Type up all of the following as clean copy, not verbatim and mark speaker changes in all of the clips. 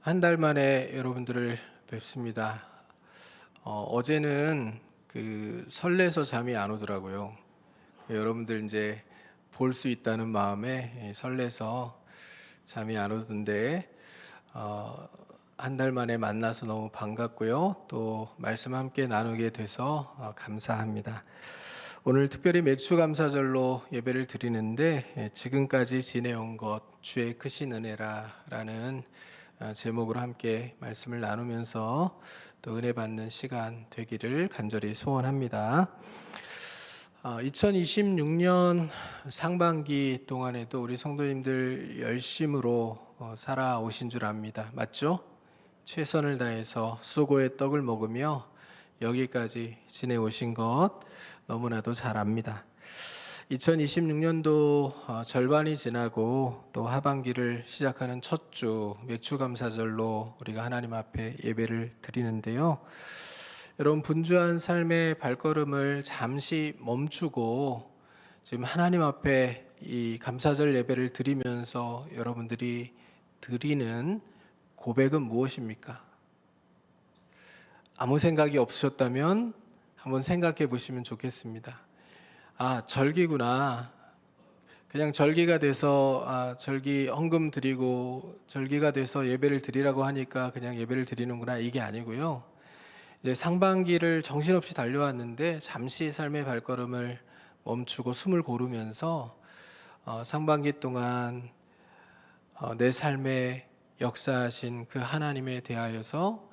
Speaker 1: 한 달 만에 여러분들을 뵙습니다. 어제는 설레서 잠이 안 오더라고요. 여러분들 이제 볼 수 있다는 마음에 설레서 잠이 안 오던데, 어, 한 달 만에 만나서 너무 반갑고요. 또 말씀 함께 나누게 돼서 감사합니다. 오늘 특별히 맥주감사절로 예배를 드리는데, 지금까지 지내온 것 주의 크신 은혜라라는 제목으로 함께 말씀을 나누면서 또 은혜 받는 시간 되기를 간절히 소원합니다. 2026년 상반기 동안에도 우리 성도님들 열심으로 살아오신 줄 압니다. 맞죠? 최선을 다해서 수고의 떡을 먹으며 여기까지 지내오신 것 너무나도 잘 압니다. 2026년도 절반이 지나고 또 하반기를 시작하는 첫 주 맥주감사절로 우리가 하나님 앞에 예배를 드리는데요. 여러분, 분주한 삶의 발걸음을 잠시 멈추고 지금 하나님 앞에 이 감사절 예배를 드리면서 여러분들이 드리는 고백은 무엇입니까? 아무 생각이 없으셨다면 한번 생각해 보시면 좋겠습니다. 절기구나. 그냥 절기가 돼서 절기 헌금 드리고 절기가 돼서 예배를 드리라고 하니까 그냥 예배를 드리는구나, 이게 아니고요. 이제 상반기를 정신없이 달려왔는데 잠시 삶의 발걸음을 멈추고 숨을 고르면서 상반기 동안 내 삶에 역사하신 그 하나님에 대하여서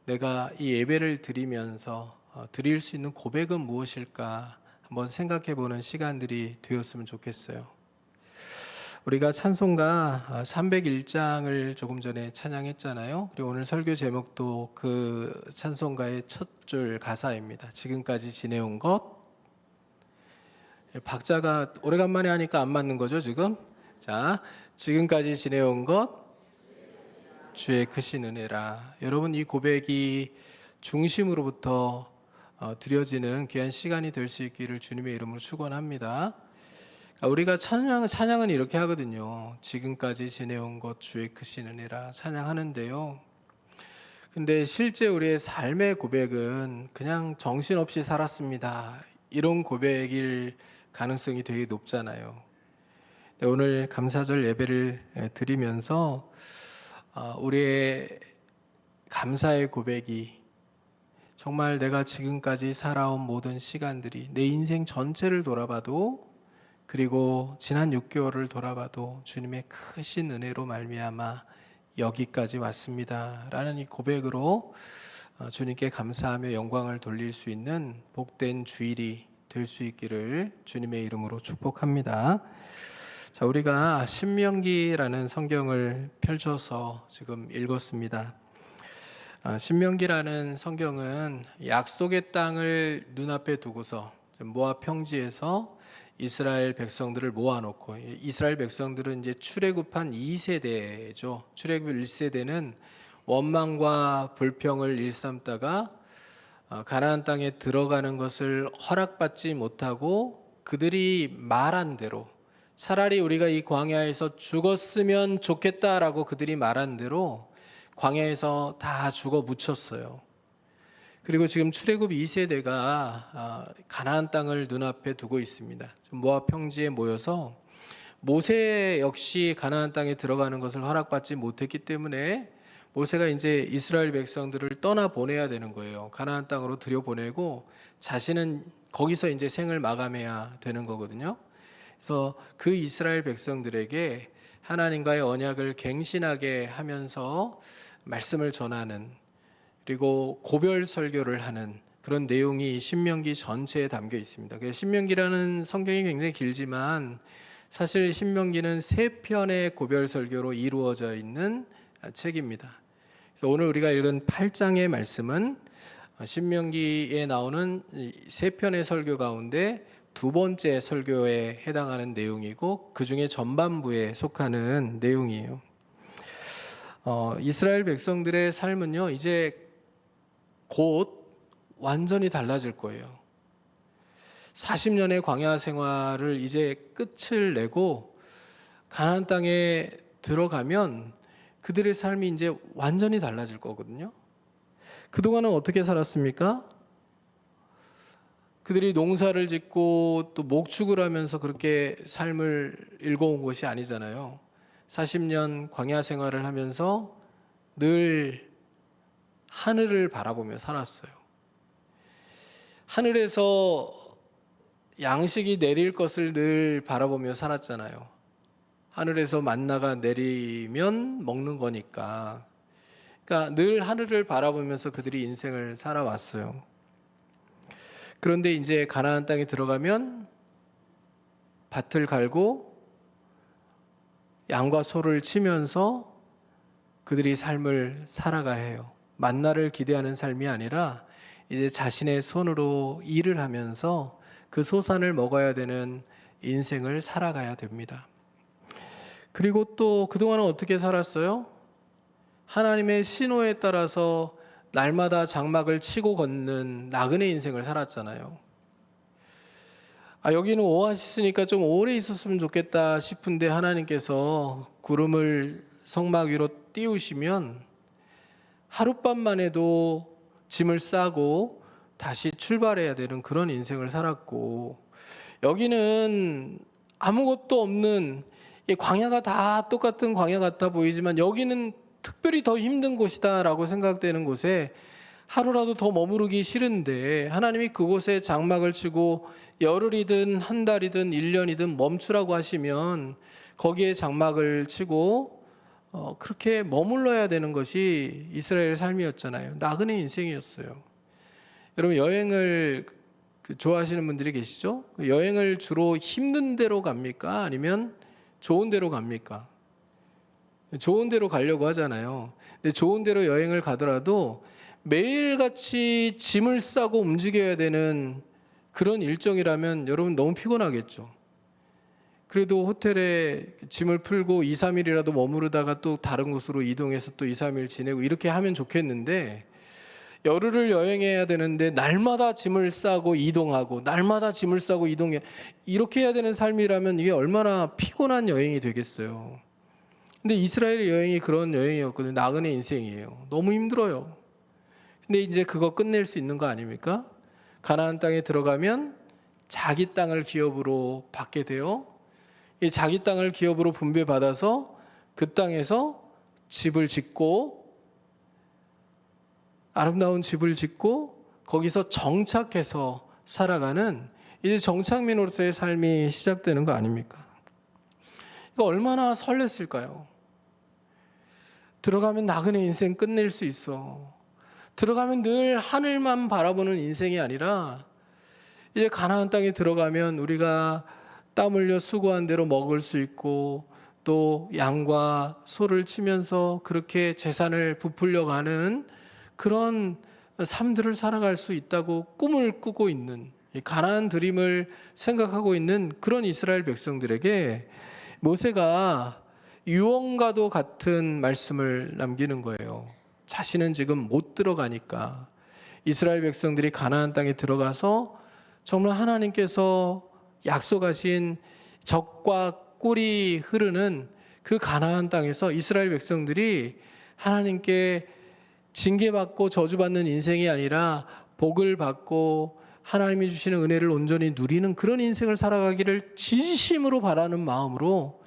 Speaker 1: 내가 이 예배를 드리면서 드릴 수 있는 고백은 무엇일까 한번 생각해 보는 시간들이 되었으면 좋겠어요. 우리가 찬송가 301장을 조금 전에 찬양했잖아요. 그리고 오늘 설교 제목도 그 찬송가의 첫 줄 가사입니다. 지금까지 지내온 것. 박자가 오래간만에 하니까 안 맞는 거죠, 지금? 자, 지금까지 지내온 것 주의 크신 은혜라. 여러분, 이 고백이 중심으로부터 드려지는 귀한 시간이 될 수 있기를 주님의 이름으로 축원합니다. 우리가 찬양은 이렇게 하거든요. 지금까지 지내온 것 주의 크신 은혜라 찬양하는데요. 근데 실제 우리의 삶의 고백은 그냥 정신없이 살았습니다, 이런 고백일 가능성이 되게 높잖아요. 오늘 감사절 예배를 드리면서 우리의 감사의 고백이 정말 내가 지금까지 살아온 모든 시간들이 내 인생 전체를 돌아봐도, 그리고 지난 6개월을 돌아봐도 주님의 크신 은혜로 말미암아 여기까지 왔습니다 라는 이 고백으로 주님께 감사하며 영광을 돌릴 수 있는 복된 주일이 될 수 있기를 주님의 이름으로 축복합니다. 자, 우리가 신명기라는 성경을 펼쳐서 지금 읽었습니다. 신명기라는 성경은 약속의 땅을 눈앞에 두고서 모압 평지에서 이스라엘 백성들을 모아놓고, 이스라엘 백성들은 이제 출애굽한 2세대죠. 출애굽 1세대는 원망과 불평을 일삼다가 가나안 땅에 들어가는 것을 허락받지 못하고 그들이 말한 대로, 차라리 우리가 이 광야에서 죽었으면 좋겠다라고 그들이 말한 대로 광야에서 다 죽어 묻혔어요. 그리고 지금 출애굽 2세대가 가나안 땅을 눈앞에 두고 있습니다. 모압 평지에 모여서 모세 역시 가나안 땅에 들어가는 것을 허락받지 못했기 때문에 모세가 이제 이스라엘 백성들을 떠나 보내야 되는 거예요. 가나안 땅으로 들여보내고 자신은 거기서 이제 생을 마감해야 되는 거거든요. 그래서 그 이스라엘 백성들에게 하나님과의 언약을 갱신하게 하면서 말씀을 전하는, 그리고 고별 설교를 하는 그런 내용이 신명기 전체에 담겨 있습니다. 신명기라는 성경이 굉장히 길지만 사실 신명기는 3편의 고별 설교로 이루어져 있는 책입니다. 오늘 우리가 읽은 8장의 말씀은 신명기에 나오는 3편의 설교 가운데 두 번째 설교에 해당하는 내용이고, 그 중에 전반부에 속하는 내용이에요. 이스라엘 백성들의 삶은요, 이제 곧 완전히 달라질 거예요. 40년의 광야 생활을 이제 끝을 내고 가나안 땅에 들어가면 그들의 삶이 이제 완전히 달라질 거거든요. 그동안은 어떻게 살았습니까? 그들이 농사를 짓고 또 목축을 하면서 그렇게 삶을 일궈온 것이 아니잖아요. 40년 광야 생활을 하면서 늘 하늘을 바라보며 살았어요. 하늘에서 양식이 내릴 것을 늘 바라보며 살았잖아요. 하늘에서 만나가 내리면 먹는 거니까. 그러니까 늘 하늘을 바라보면서 그들이 인생을 살아왔어요. 그런데 이제 가나안 땅에 들어가면 밭을 갈고 양과 소를 치면서 그들이 삶을 살아가야 해요. 만나를 기대하는 삶이 아니라 이제 자신의 손으로 일을 하면서 그 소산을 먹어야 되는 인생을 살아가야 됩니다. 그리고 또 그동안은 어떻게 살았어요? 하나님의 신호에 따라서 날마다 장막을 치고 걷는 나그네 인생을 살았잖아요. 여기는 오아시스니까 좀 오래 있었으면 좋겠다 싶은데 하나님께서 구름을 성막 위로 띄우시면 하룻밤만 해도 짐을 싸고 다시 출발해야 되는 그런 인생을 살았고, 여기는 아무것도 없는, 광야가 다 똑같은 광야 같아 보이지만 여기는 특별히 더 힘든 곳이다라고 생각되는 곳에 하루라도 더 머무르기 싫은데 하나님이 그곳에 장막을 치고 열흘이든 한 달이든 1년이든 멈추라고 하시면 거기에 장막을 치고 그렇게 머물러야 되는 것이 이스라엘의 삶이었잖아요. 나그네 인생이었어요. 여러분, 여행을 좋아하시는 분들이 계시죠? 여행을 주로 힘든 데로 갑니까? 아니면 좋은 데로 갑니까? 좋은 데로 가려고 하잖아요. 근데 좋은 데로 여행을 가더라도 매일같이 짐을 싸고 움직여야 되는 그런 일정이라면 여러분 너무 피곤하겠죠. 그래도 호텔에 짐을 풀고 2, 3일이라도 머무르다가 또 다른 곳으로 이동해서 또 2, 3일 지내고 이렇게 하면 좋겠는데, 열흘을 여행해야 되는데 날마다 짐을 싸고 이동하고 날마다 짐을 싸고 이동해, 이렇게 해야 되는 삶이라면 이게 얼마나 피곤한 여행이 되겠어요. 근데 이스라엘의 여행이 그런 여행이었거든요. 나그네 인생이에요. 너무 힘들어요. 근데 이제 그거 끝낼 수 있는 거 아닙니까? 가나안 땅에 들어가면 자기 땅을 기업으로 받게 돼요. 이 자기 땅을 기업으로 분배받아서 그 땅에서 집을 짓고, 아름다운 집을 짓고 거기서 정착해서 살아가는 이제 정착민으로서의 삶이 시작되는 거 아닙니까? 이거 얼마나 설렜을까요? 들어가면 나그네 인생 끝낼 수 있어. 들어가면 늘 하늘만 바라보는 인생이 아니라 이제 가나안 땅에 들어가면 우리가 땀 흘려 수고한 대로 먹을 수 있고 또 양과 소를 치면서 그렇게 재산을 부풀려 가는 그런 삶들을 살아갈 수 있다고 꿈을 꾸고 있는, 가나안 드림을 생각하고 있는 그런 이스라엘 백성들에게 모세가 유언과도 같은 말씀을 남기는 거예요. 자신은 지금 못 들어가니까 이스라엘 백성들이 가나안 땅에 들어가서 정말 하나님께서 약속하신 젖과 꿀이 흐르는 그 가나안 땅에서 이스라엘 백성들이 하나님께 징계받고 저주받는 인생이 아니라 복을 받고 하나님이 주시는 은혜를 온전히 누리는 그런 인생을 살아가기를 진심으로 바라는 마음으로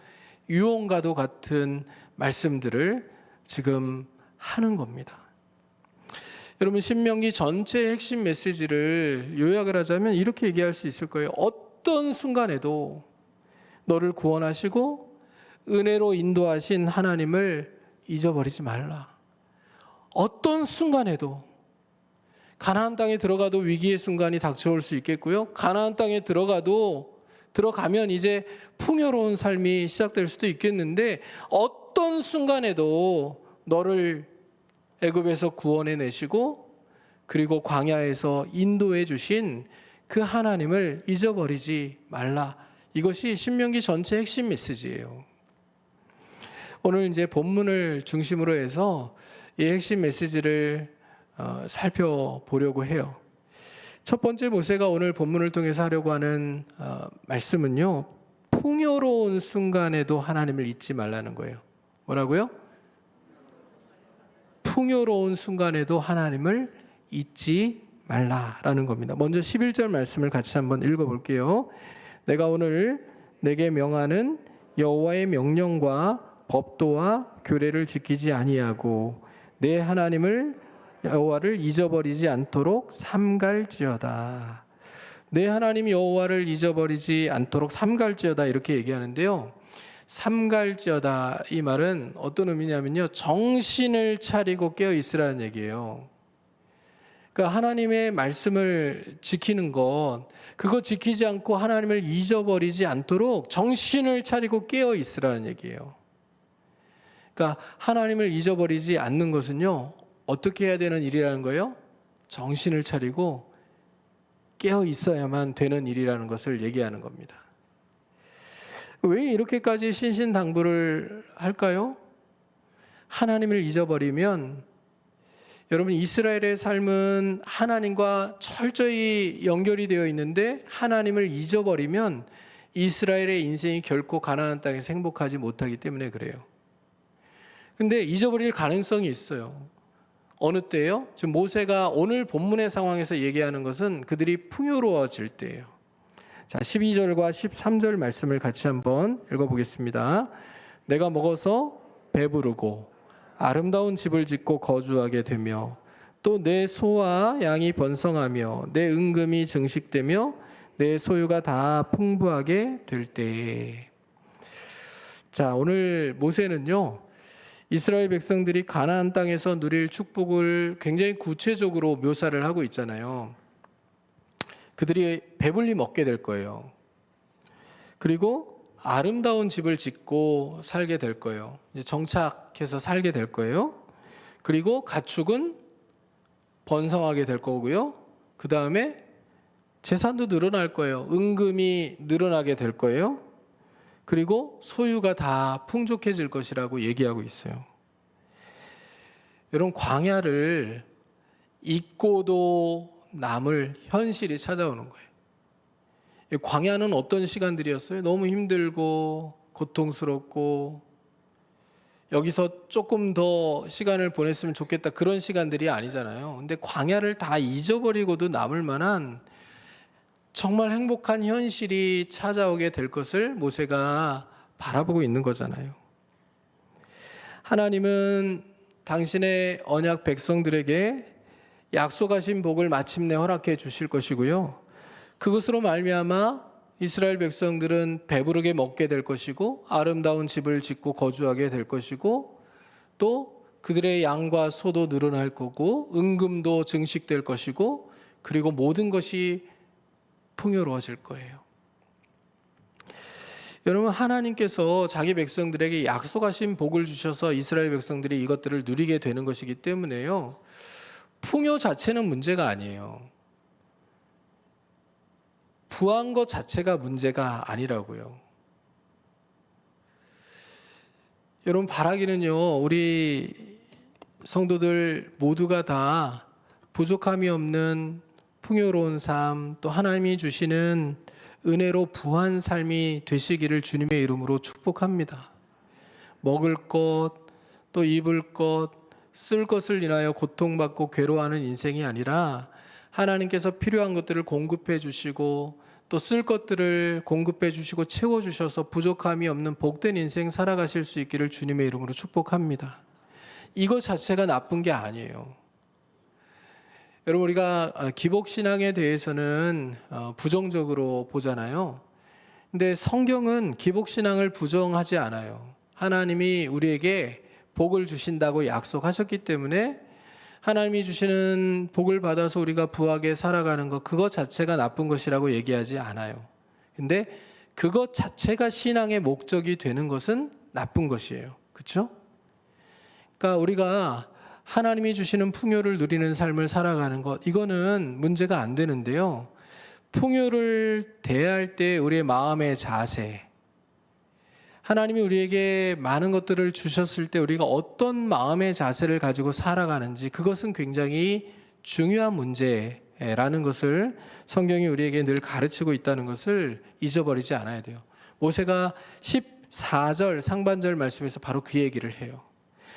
Speaker 1: 유언과도 같은 말씀들을 지금 하는 겁니다. 여러분, 신명기 전체의 핵심 메시지를 요약을 하자면 이렇게 얘기할 수 있을 거예요. 어떤 순간에도 너를 구원하시고 은혜로 인도하신 하나님을 잊어버리지 말라. 어떤 순간에도, 가나안 땅에 들어가도 위기의 순간이 닥쳐올 수 있겠고요. 가나안 땅에 들어가면 이제 풍요로운 삶이 시작될 수도 있겠는데, 어떤 순간에도 너를 애굽에서 구원해 내시고 그리고 광야에서 인도해 주신 그 하나님을 잊어버리지 말라. 이것이 신명기 전체 핵심 메시지예요. 오늘 이제 본문을 중심으로 해서 이 핵심 메시지를 살펴보려고 해요. 첫 번째 모세가 오늘 본문을 통해서 하려고 하는 말씀은요, 풍요로운 순간에도 하나님을 잊지 말라는 거예요. 뭐라고요? 풍요로운 순간에도 하나님을 잊지 말라라는 겁니다. 먼저 11절 말씀을 같이 한번 읽어볼게요. 내가 오늘 내게 명하는 여호와의 명령과 법도와 규례를 지키지 아니하고 내 하나님을 여호와를 잊어버리지 않도록 삼갈지어다. 내 하나님 여호와를 잊어버리지 않도록 삼갈지어다 이렇게 얘기하는데요. 삼갈지어다 이 말은 어떤 의미냐면요, 정신을 차리고 깨어 있으라는 얘기예요. 그러니까 하나님의 말씀을 지키는 것, 그거 지키지 않고 하나님을 잊어버리지 않도록 정신을 차리고 깨어 있으라는 얘기예요. 그러니까 하나님을 잊어버리지 않는 것은요, 어떻게 해야 되는 일이라는 거예요? 정신을 차리고 깨어 있어야만 되는 일이라는 것을 얘기하는 겁니다. 왜 이렇게까지 신신당부를 할까요? 하나님을 잊어버리면, 여러분, 이스라엘의 삶은 하나님과 철저히 연결이 되어 있는데 하나님을 잊어버리면 이스라엘의 인생이 결코 가나안 땅에서 행복하지 못하기 때문에 그래요. 근데 잊어버릴 가능성이 있어요. 어느 때예요? 지금 모세가 오늘 본문의 상황에서 얘기하는 것은 그들이 풍요로워질 때예요. 자, 12절과 13절 말씀을 같이 한번 읽어보겠습니다. 내가 먹어서 배부르고 아름다운 집을 짓고 거주하게 되며 또 내 소와 양이 번성하며 내 은금이 증식되며 내 소유가 다 풍부하게 될 때에. 자, 오늘 모세는요, 이스라엘 백성들이 가나안 땅에서 누릴 축복을 굉장히 구체적으로 묘사를 하고 있잖아요. 그들이 배불리 먹게 될 거예요. 그리고 아름다운 집을 짓고 살게 될 거예요. 이제 정착해서 살게 될 거예요. 그리고 가축은 번성하게 될 거고요. 그 다음에 재산도 늘어날 거예요. 은금이 늘어나게 될 거예요. 그리고 소유가 다 풍족해질 것이라고 얘기하고 있어요. 여러분, 광야를 잊고도 남을 현실이 찾아오는 거예요. 광야는 어떤 시간들이었어요? 너무 힘들고 고통스럽고 여기서 조금 더 시간을 보냈으면 좋겠다, 그런 시간들이 아니잖아요. 근데 광야를 다 잊어버리고도 남을 만한 정말 행복한 현실이 찾아오게 될 것을 모세가 바라보고 있는 거잖아요. 하나님은 당신의 언약 백성들에게 약속하신 복을 마침내 허락해 주실 것이고요. 그것으로 말미암아 이스라엘 백성들은 배부르게 먹게 될 것이고 아름다운 집을 짓고 거주하게 될 것이고 또 그들의 양과 소도 늘어날 거고 은금도 증식될 것이고 그리고 모든 것이 풍요로워질 거예요. 여러분, 하나님께서 자기 백성들에게 약속하신 복을 주셔서 이스라엘 백성들이 이것들을 누리게 되는 것이기 때문에요, 풍요 자체는 문제가 아니에요. 부한 것 자체가 문제가 아니라고요. 여러분, 바라기는요, 우리 성도들 모두가 다 부족함이 없는 풍요로운 삶, 또 하나님이 주시는 은혜로 부한 삶이 되시기를 주님의 이름으로 축복합니다. 먹을 것, 또 입을 것, 쓸 것을 인하여 고통받고 괴로워하는 인생이 아니라 하나님께서 필요한 것들을 공급해 주시고 또 쓸 것들을 공급해 주시고 채워 주셔서 부족함이 없는 복된 인생 살아가실 수 있기를 주님의 이름으로 축복합니다. 이거 자체가 나쁜 게 아니에요. 여러분, 우리가 기복신앙에 대해서는 부정적으로 보잖아요. 근데 성경은 기복신앙을 부정하지 않아요. 하나님이 우리에게 복을 주신다고 약속하셨기 때문에 하나님이 주시는 복을 받아서 우리가 부하게 살아가는 것, 그것 자체가 나쁜 것이라고 얘기하지 않아요. 근데 그것 자체가 신앙의 목적이 되는 것은 나쁜 것이에요. 그렇죠? 그러니까 우리가 하나님이 주시는 풍요를 누리는 삶을 살아가는 것, 이거는 문제가 안 되는데요, 풍요를 대할 때 우리의 마음의 자세, 하나님이 우리에게 많은 것들을 주셨을 때 우리가 어떤 마음의 자세를 가지고 살아가는지, 그것은 굉장히 중요한 문제라는 것을 성경이 우리에게 늘 가르치고 있다는 것을 잊어버리지 않아야 돼요. 모세가 14절 상반절 말씀에서 바로 그 얘기를 해요.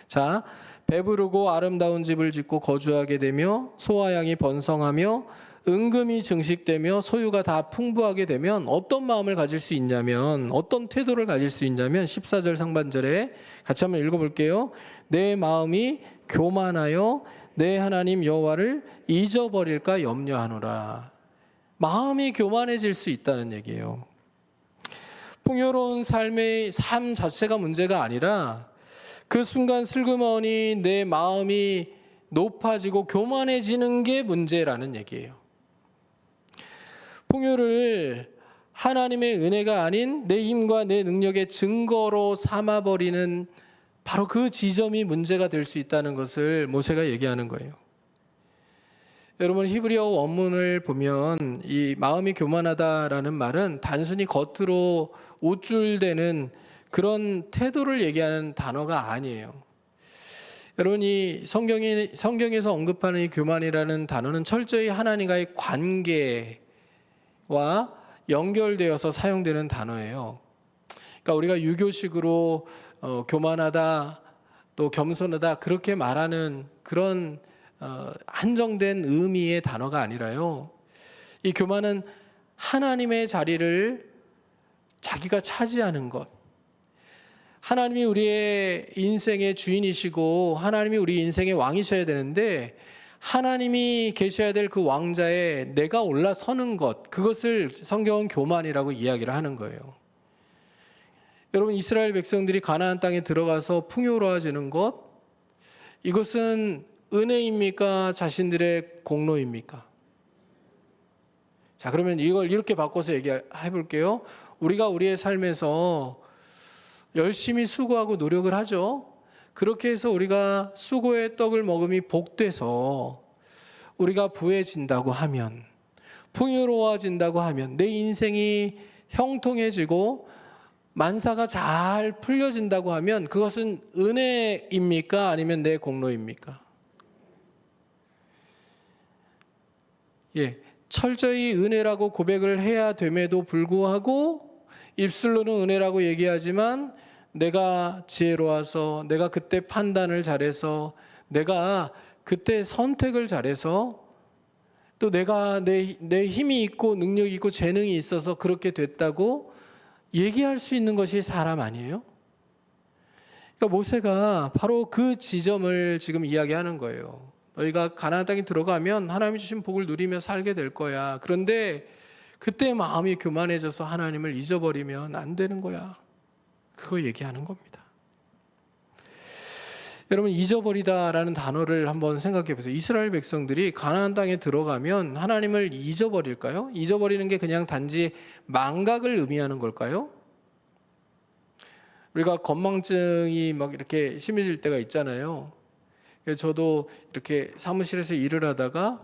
Speaker 1: 자, 배부르고 아름다운 집을 짓고 거주하게 되며 소와 양이 번성하며 은금이 증식되며 소유가 다 풍부하게 되면 어떤 마음을 가질 수 있냐면, 어떤 태도를 가질 수 있냐면 14절 상반절에 같이 한번 읽어볼게요. 내 마음이 교만하여 내 하나님 여호와를 잊어버릴까 염려하노라. 마음이 교만해질 수 있다는 얘기예요. 풍요로운 삶의 삶 자체가 문제가 아니라 그 순간 슬그머니 내 마음이 높아지고 교만해지는 게 문제라는 얘기예요. 풍요를 하나님의 은혜가 아닌 내 힘과 내 능력의 증거로 삼아버리는 바로 그 지점이 문제가 될 수 있다는 것을 모세가 얘기하는 거예요. 여러분, 히브리어 원문을 보면 이 마음이 교만하다라는 말은 단순히 겉으로 우쭐대는 그런 태도를 얘기하는 단어가 아니에요. 여러분, 이 성경에서 언급하는 이 교만이라는 단어는 철저히 하나님과의 관계와 연결되어서 사용되는 단어예요. 그러니까 우리가 유교식으로 교만하다, 또 겸손하다 그렇게 말하는 그런 한정된 의미의 단어가 아니라요. 이 교만은 하나님의 자리를 자기가 차지하는 것. 하나님이 우리의 인생의 주인이시고 하나님이 우리 인생의 왕이셔야 되는데 하나님이 계셔야 될 그 왕자에 내가 올라서는 것, 그것을 성경은 교만이라고 이야기를 하는 거예요. 여러분, 이스라엘 백성들이 가나안 땅에 들어가서 풍요로워지는 것, 이것은 은혜입니까? 자신들의 공로입니까? 자, 그러면 이걸 이렇게 바꿔서 얘기해 볼게요. 우리가 우리의 삶에서 열심히 수고하고 노력을 하죠. 그렇게 해서 우리가 수고의 떡을 먹음이 복돼서 우리가 부해진다고 하면, 풍요로워진다고 하면, 내 인생이 형통해지고 만사가 잘 풀려진다고 하면 그것은 은혜입니까? 아니면 내 공로입니까? 철저히 은혜라고 고백을 해야 됨에도 불구하고 입술로는 은혜라고 얘기하지만 내가 지혜로워서, 내가 그때 판단을 잘해서, 내가 그때 선택을 잘해서, 또 내가 내 힘이 있고 능력이 있고 재능이 있어서 그렇게 됐다고 얘기할 수 있는 것이 사람 아니에요? 그러니까 모세가 바로 그 지점을 지금 이야기하는 거예요. 너희가 가나안 땅에 들어가면 하나님이 주신 복을 누리며 살게 될 거야. 그런데 그때 마음이 교만해져서 하나님을 잊어버리면 안 되는 거야. 그거 얘기하는 겁니다. 여러분, 잊어버리다라는 단어를 한번 생각해 보세요. 이스라엘 백성들이 가나안 땅에 들어가면 하나님을 잊어버릴까요? 잊어버리는 게 그냥 단지 망각을 의미하는 걸까요? 우리가 건망증이 막 이렇게 심해질 때가 있잖아요. 저도 이렇게 사무실에서 일을 하다가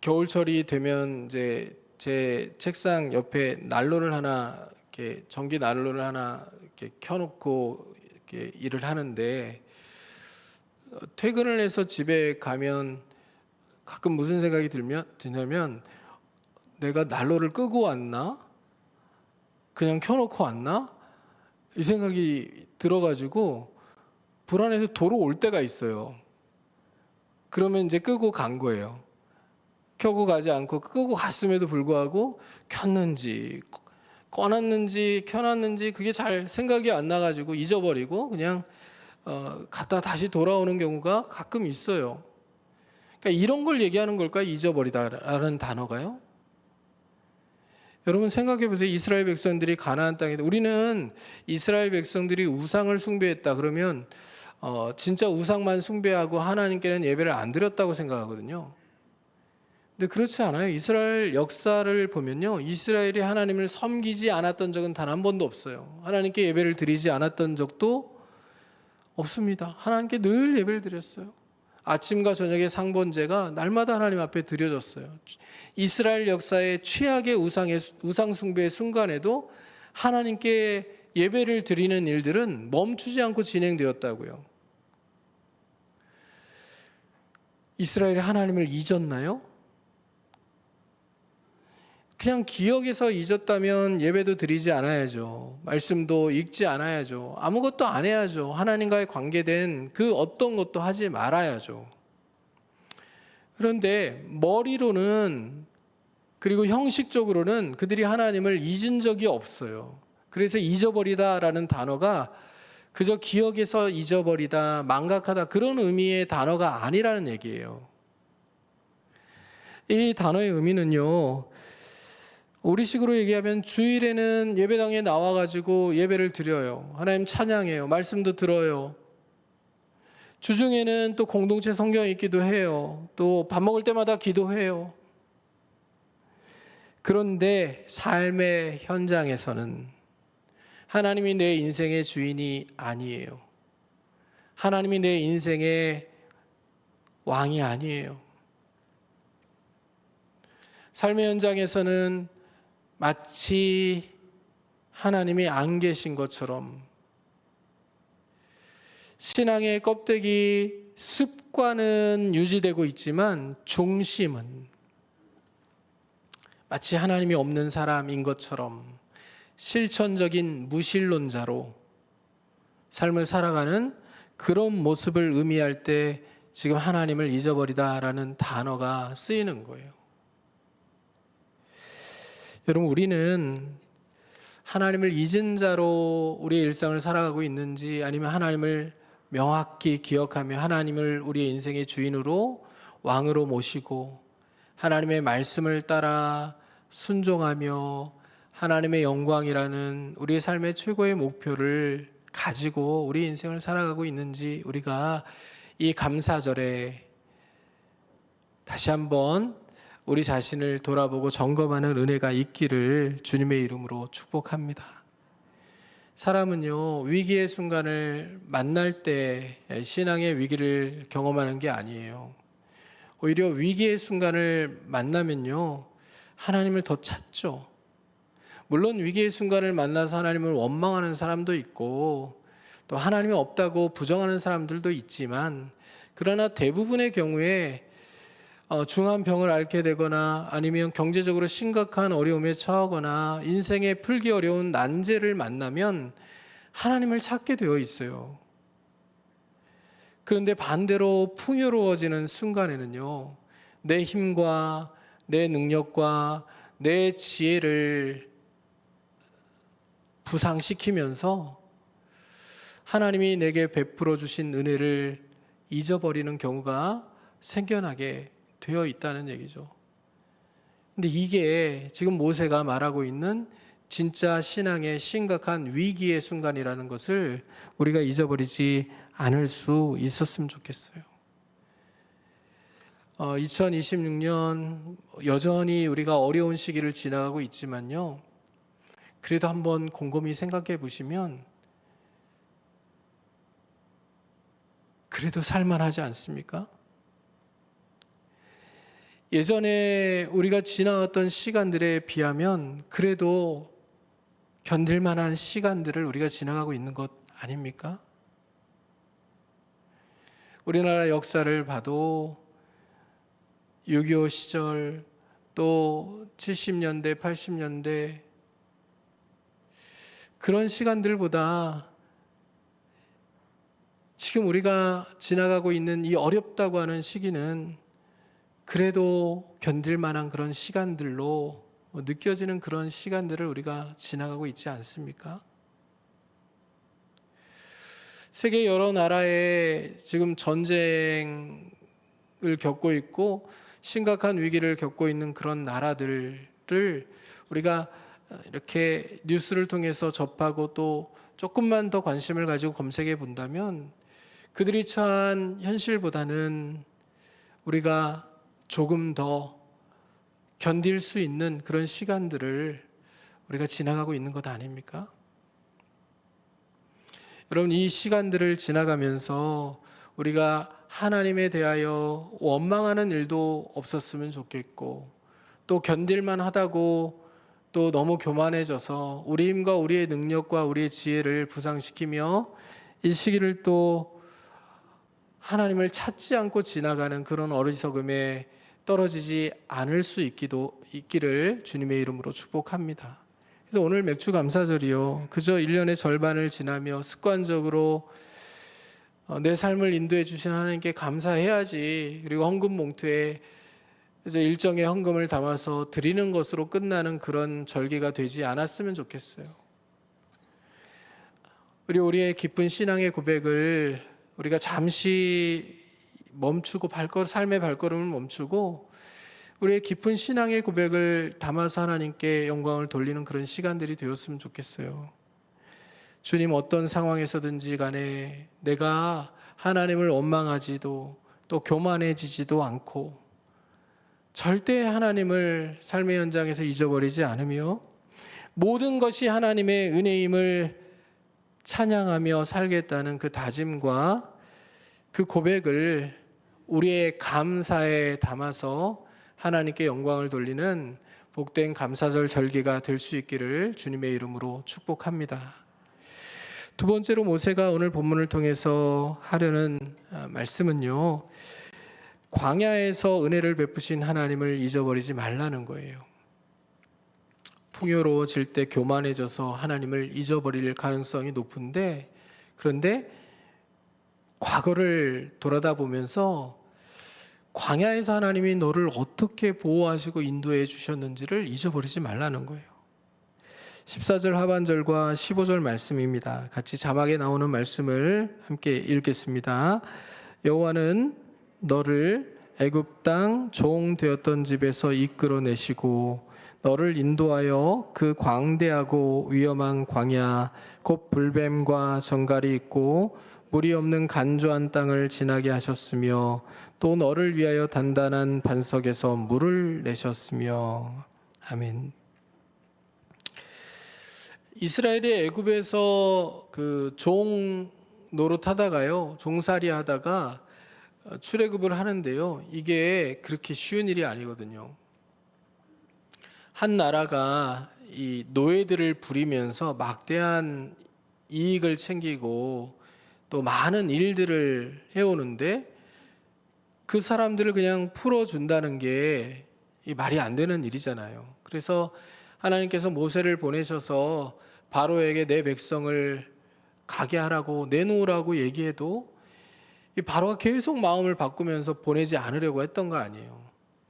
Speaker 1: 겨울철이 되면 이제 제 책상 옆에 난로를 하나, 이렇게 전기 난로를 하나 이렇게 켜놓고 이렇게 일을 하는데, 퇴근을 해서 집에 가면 가끔 무슨 생각이 드냐면 내가 난로를 끄고 왔나? 그냥 켜놓고 왔나? 이 생각이 들어가지고 불안해서 도로 올 때가 있어요. 그러면 이제 끄고 간 거예요. 켜고 가지 않고 끄고 갔음에도 불구하고 켰는지 꺼놨는지 켜놨는지 그게 잘 생각이 안 나가지고 잊어버리고 그냥 갔다 다시 돌아오는 경우가 가끔 있어요. 그러니까 이런 걸 얘기하는 걸까요? 잊어버리다라는 단어가요? 여러분, 생각해 보세요. 이스라엘 백성들이 가나안 땅에, 우리는 이스라엘 백성들이 우상을 숭배했다 그러면 진짜 우상만 숭배하고 하나님께는 예배를 안 드렸다고 생각하거든요. 근데 그렇지 않아요. 이스라엘 역사를 보면요, 이스라엘이 하나님을 섬기지 않았던 적은 단 한 번도 없어요. 하나님께 예배를 드리지 않았던 적도 없습니다. 하나님께 늘 예배를 드렸어요. 아침과 저녁의 상번제가 날마다 하나님 앞에 드려졌어요. 이스라엘 역사의 최악의 우상 숭배의 순간에도 하나님께 예배를 드리는 일들은 멈추지 않고 진행되었다고요. 이스라엘이 하나님을 잊었나요? 그냥 기억에서 잊었다면 예배도 드리지 않아야죠. 말씀도 읽지 않아야죠. 아무것도 안 해야죠. 하나님과의 관계된 그 어떤 것도 하지 말아야죠. 그런데 머리로는, 그리고 형식적으로는 그들이 하나님을 잊은 적이 없어요. 그래서 잊어버리다라는 단어가 그저 기억에서 잊어버리다, 망각하다 그런 의미의 단어가 아니라는 얘기예요. 이 단어의 의미는요, 우리식으로 얘기하면 주일에는 예배당에 나와가지고 예배를 드려요. 하나님 찬양해요. 말씀도 들어요. 주중에는 또 공동체 성경 읽기도 해요. 또 밥 먹을 때마다 기도해요. 그런데 삶의 현장에서는 하나님이 내 인생의 주인이 아니에요. 하나님이 내 인생의 왕이 아니에요. 삶의 현장에서는 마치 하나님이 안 계신 것처럼 신앙의 껍데기 습관은 유지되고 있지만 중심은 마치 하나님이 없는 사람인 것처럼 실천적인 무신론자로 삶을 살아가는 그런 모습을 의미할 때 지금 하나님을 잊어버리다라는 단어가 쓰이는 거예요. 여러분, 우리는 하나님을 잊은 자로 우리의 일상을 살아가고 있는지, 아니면 하나님을 명확히 기억하며 하나님을 우리의 인생의 주인으로 왕으로 모시고 하나님의 말씀을 따라 순종하며 하나님의 영광이라는 우리의 삶의 최고의 목표를 가지고 우리 인생을 살아가고 있는지, 우리가 이 감사절에 다시 한번 우리 자신을 돌아보고 점검하는 은혜가 있기를 주님의 이름으로 축복합니다. 사람은요, 위기의 순간을 만날 때 신앙의 위기를 경험하는 게 아니에요. 오히려 위기의 순간을 만나면요, 하나님을 더 찾죠. 물론 위기의 순간을 만나서 하나님을 원망하는 사람도 있고 또 하나님이 없다고 부정하는 사람들도 있지만, 그러나 대부분의 경우에 중한 병을 앓게 되거나 아니면 경제적으로 심각한 어려움에 처하거나 인생에 풀기 어려운 난제를 만나면 하나님을 찾게 되어 있어요. 그런데 반대로 풍요로워지는 순간에는요, 내 힘과 내 능력과 내 지혜를 부상시키면서 하나님이 내게 베풀어 주신 은혜를 잊어버리는 경우가 생겨나게 되어 있다는 얘기죠. 근데 이게 지금 모세가 말하고 있는 진짜 신앙의 심각한 위기의 순간이라는 것을 우리가 잊어버리지 않을 수 있었으면 좋겠어요. 2026년 여전히 우리가 어려운 시기를 지나가고 있지만요, 그래도 한번 곰곰이 생각해 보시면 그래도 살만하지 않습니까? 예전에 우리가 지나왔던 시간들에 비하면 그래도 견딜 만한 시간들을 우리가 지나가고 있는 것 아닙니까? 우리나라 역사를 봐도 6.25 시절, 또 70년대, 80년대 그런 시간들보다 지금 우리가 지나가고 있는 이 어렵다고 하는 시기는 그래도 견딜 만한 그런 시간들로 느껴지는 그런 시간들을 우리가 지나가고 있지 않습니까? 세계 여러 나라에 지금 전쟁을 겪고 있고 심각한 위기를 겪고 있는 그런 나라들을 우리가 이렇게 뉴스를 통해서 접하고 또 조금만 더 관심을 가지고 검색해 본다면 그들이 처한 현실보다는 우리가 조금 더 견딜 수 있는 그런 시간들을 우리가 지나가고 있는 것 아닙니까? 여러분, 이 시간들을 지나가면서 우리가 하나님에 대하여 원망하는 일도 없었으면 좋겠고, 또 견딜만 하다고 또 너무 교만해져서 우리 힘과 우리의 능력과 우리의 지혜를 부상시키며 이 시기를 또 하나님을 찾지 않고 지나가는 그런 어리석음에 떨어지지 않을 수 있기를 주님의 이름으로 축복합니다. 그래서 오늘 맥주 감사절이요, 그저 1년의 절반을 지나며 습관적으로 내 삶을 인도해 주신 하나님께 감사해야지, 그리고 헌금 봉투에 이제 일정의 헌금을 담아서 드리는 것으로 끝나는 그런 절기가 되지 않았으면 좋겠어요. 우리의 깊은 신앙의 고백을 우리가 잠시 멈추고 삶의 발걸음을 멈추고 우리의 깊은 신앙의 고백을 담아서 하나님께 영광을 돌리는 그런 시간들이 되었으면 좋겠어요. 주님, 어떤 상황에서든지 간에 내가 하나님을 원망하지도 또 교만해지지도 않고 절대 하나님을 삶의 현장에서 잊어버리지 않으며 모든 것이 하나님의 은혜임을 찬양하며 살겠다는 그 다짐과 그 고백을 우리의 감사에 담아서 하나님께 영광을 돌리는 복된 감사절 절기가 될 수 있기를 주님의 이름으로 축복합니다. 두 번째로 모세가 오늘 본문을 통해서 하려는 말씀은요, 광야에서 은혜를 베푸신 하나님을 잊어버리지 말라는 거예요. 풍요로워질 때 교만해져서 하나님을 잊어버릴 가능성이 높은데, 그런데 과거를 돌아다 보면서 광야에서 하나님이 너를 어떻게 보호하시고 인도해 주셨는지를 잊어버리지 말라는 거예요. 14절 하반절과 15절 말씀입니다. 같이 자막에 나오는 말씀을 함께 읽겠습니다. 여호와는 너를 애굽 땅 종 되었던 집에서 이끌어내시고 너를 인도하여 그 광대하고 위험한 광야 곧 불뱀과 정갈이 있고 물이 없는 간조한 땅을 지나게 하셨으며 또 너를 위하여 단단한 반석에서 물을 내셨으며. 아멘. 이스라엘이 애굽에서 그 종 노릇하다가요, 종살이 하다가 출애굽을 하는데요, 이게 그렇게 쉬운 일이 아니거든요. 한 나라가 이 노예들을 부리면서 막대한 이익을 챙기고 또 많은 일들을 해오는데 그 사람들을 그냥 풀어준다는 게 말이 안 되는 일이잖아요. 그래서 하나님께서 모세를 보내셔서 바로에게 내 백성을 가게 하라고 내놓으라고 얘기해도 이 바로가 계속 마음을 바꾸면서 보내지 않으려고 했던 거 아니에요.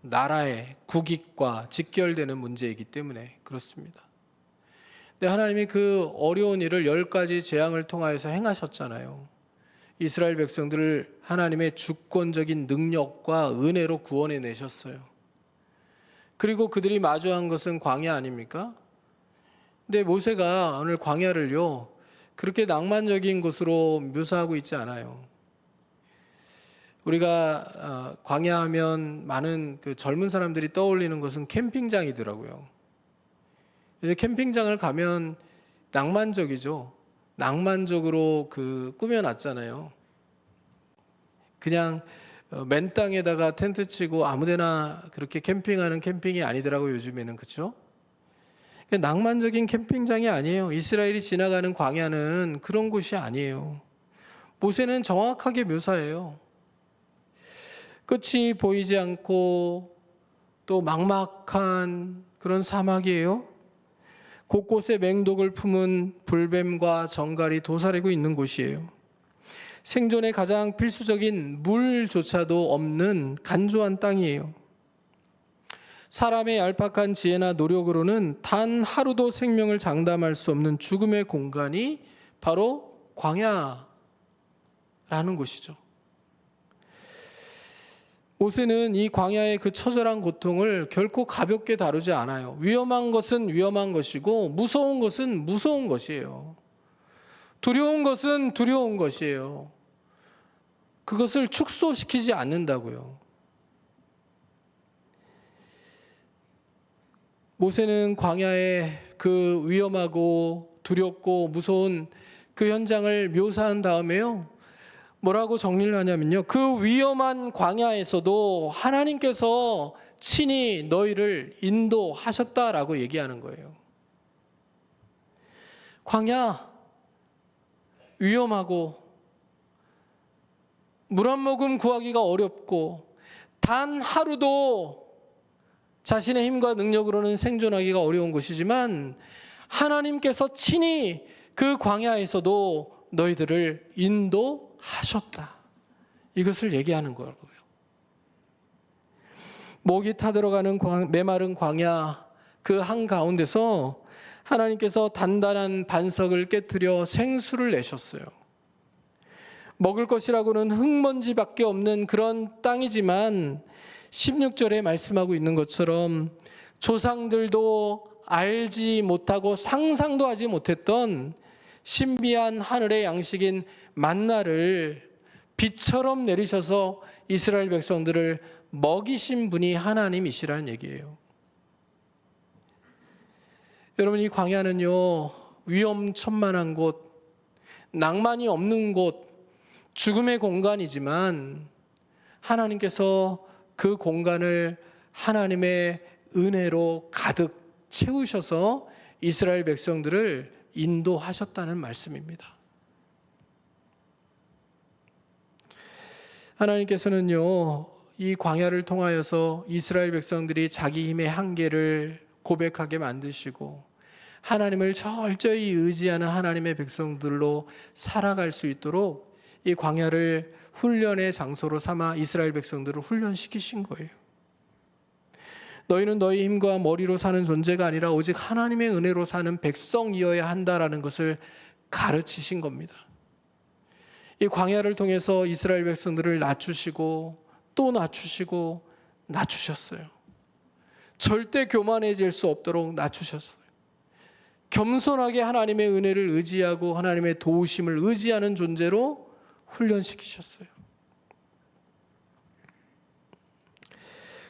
Speaker 1: 나라의 국익과 직결되는 문제이기 때문에 그렇습니다. 근데 하나님이 그 어려운 일을 10가지 재앙을 통하여서 행하셨잖아요. 이스라엘 백성들을 하나님의 주권적인 능력과 은혜로 구원해 내셨어요. 그리고 그들이 마주한 것은 광야 아닙니까? 근데 모세가 오늘 광야를요, 그렇게 낭만적인 곳으로 묘사하고 있지 않아요. 우리가 광야하면 많은 그 젊은 사람들이 떠올리는 것은 캠핑장이더라고요. 이제 캠핑장을 가면 낭만적이죠. 낭만적으로 그 꾸며놨잖아요. 그냥 맨 땅에다가 텐트 치고 아무데나 그렇게 캠핑하는 캠핑이 아니더라고요, 요즘에는. 그렇죠? 낭만적인 캠핑장이 아니에요. 이스라엘이 지나가는 광야는 그런 곳이 아니에요. 모세는 정확하게 묘사해요. 끝이 보이지 않고 또 막막한 그런 사막이에요. 곳곳에 맹독을 품은 불뱀과 정갈이 도사리고 있는 곳이에요. 생존에 가장 필수적인 물조차도 없는 간조한 땅이에요. 사람의 얄팍한 지혜나 노력으로는 단 하루도 생명을 장담할 수 없는 죽음의 공간이 바로 광야라는 곳이죠. 모세는 이 광야의 그 처절한 고통을 결코 가볍게 다루지 않아요. 위험한 것은 위험한 것이고 무서운 것은 무서운 것이에요. 두려운 것은 두려운 것이에요. 그것을 축소시키지 않는다고요. 모세는 광야의 그 위험하고 두렵고 무서운 그 현장을 묘사한 다음에요, 뭐라고 정리를 하냐면요, 그 위험한 광야에서도 하나님께서 친히 너희를 인도하셨다라고 얘기하는 거예요. 광야, 위험하고 물 한 모금 구하기가 어렵고 단 하루도 자신의 힘과 능력으로는 생존하기가 어려운 것이지만 하나님께서 친히 그 광야에서도 너희들을 인도하셨다. 이것을 얘기하는 거고요. 목이 타들어가는 메마른 광야 그 한가운데서 하나님께서 단단한 반석을 깨뜨려 생수를 내셨어요. 먹을 것이라고는 흙먼지밖에 없는 그런 땅이지만 16절에 말씀하고 있는 것처럼 조상들도 알지 못하고 상상도 하지 못했던 신비한 하늘의 양식인 만나를 비처럼 내리셔서 이스라엘 백성들을 먹이신 분이 하나님이시라는 얘기예요. 여러분, 이 광야는요, 위험천만한 곳, 낭만이 없는 곳, 죽음의 공간이지만 하나님께서 그 공간을 하나님의 은혜로 가득 채우셔서 이스라엘 백성들을 인도하셨다는 말씀입니다. 하나님께서는요, 이 광야를 통하여서 이스라엘 백성들이 자기 힘의 한계를 고백하게 만드시고 하나님을 철저히 의지하는 하나님의 백성들로 살아갈 수 있도록 이 광야를 훈련의 장소로 삼아 이스라엘 백성들을 훈련시키신 거예요. 너희는 너희 힘과 머리로 사는 존재가 아니라 오직 하나님의 은혜로 사는 백성이어야 한다라는 것을 가르치신 겁니다. 이 광야를 통해서 이스라엘 백성들을 낮추시고 또 낮추시고 낮추셨어요. 절대 교만해질 수 없도록 낮추셨어요. 겸손하게 하나님의 은혜를 의지하고 하나님의 도우심을 의지하는 존재로 훈련시키셨어요.